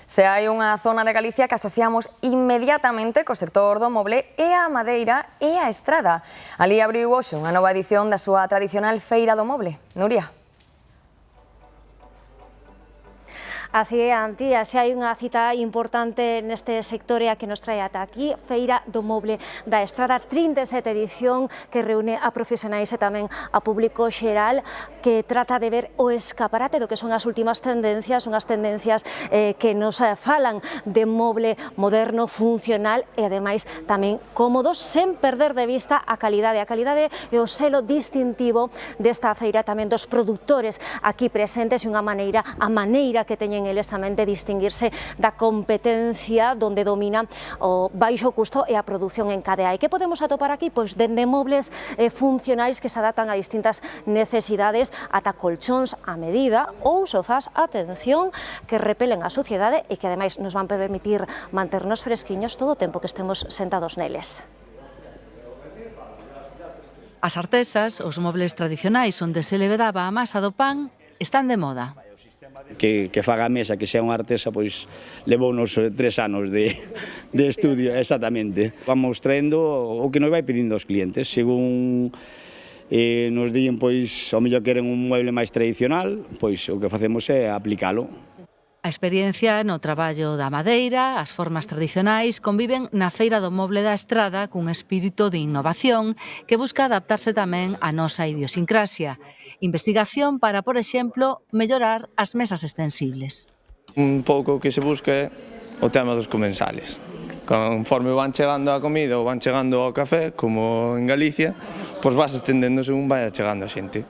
Se hai unha zona de Galicia que asociamos inmediatamente co sector do moble é a madeira e a estrada. Alí abriu hoxe unha nova edición da súa tradicional Feira do Moble. Nuria. Así é, Antía, se hai unha cita importante neste sector e a que nos trae ata aquí, Feira do Moble da Estrada, 37 edición que reúne a profesionais e tamén a público xeral, que trata de ver o escaparate do que son as últimas tendencias, unhas tendencias que nos falan de moble moderno, funcional e ademais tamén cómodo, sen perder de vista a calidade e o selo distintivo desta feira, tamén dos produtores aquí presentes e a maneira que teñen eles tamén de distinguirse da competencia donde domina o baixo custo e a produción en cadea. E que podemos atopar aquí? Pois dende mobles funcionais que se adaptan a distintas necesidades, ata colchóns a medida ou sofás, atención, que repelen a suciedade e que ademais nos van permitir manternos fresquiños todo o tempo que estemos sentados neles. As artesas, os mobles tradicionais onde se levedaba a masa do pan, están de moda. Que faga a mesa, que sea unha artesa, pois levounos 3 anos de estudio, exactamente. Vamos traendo o que nos vai pedindo os clientes, según nos digan, pois, ao mellor queren un mueble máis tradicional, pois o que facemos é aplicalo. A experiencia no traballo da madeira, as formas tradicionais, conviven na Feira do Moble da Estrada cun espírito de innovación que busca adaptarse tamén á nosa idiosincrasia. Investigación para, por exemplo, mellorar as mesas extensibles. Un pouco o que se busca é o tema dos comensales. Conforme van chegando a comida ou van chegando ao café, como en Galicia, pois vas estendendo según vai chegando a xente.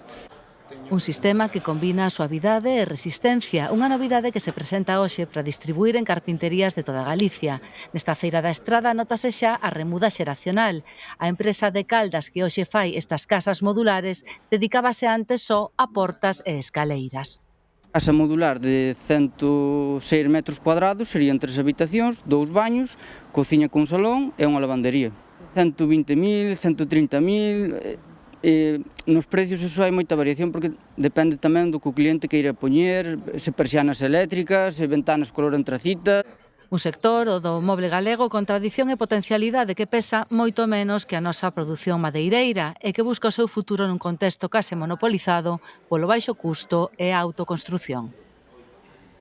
Un sistema que combina suavidade e resistencia, unha novidade que se presenta hoxe para distribuir en carpinterías de toda Galicia. Nesta Feira da Estrada notase xa a remuda xeracional. A empresa de Caldas que hoxe fai estas casas modulares dedicábase antes só a portas e escaleiras. Casa modular de 106 metros cuadrados, serían 3 habitacións, 2 baños, cociña con salón e unha lavandería. 120.000, 130.000... nos precios eso hai moita variación porque depende tamén do que o cliente queira poñer, se persianas eléctricas, se ventanas color antracita. Un sector, o do moble galego, con tradición e potencialidade que pesa moito menos que a nosa produción madeireira e que busca o seu futuro nun contexto case monopolizado polo baixo custo e a autoconstrución.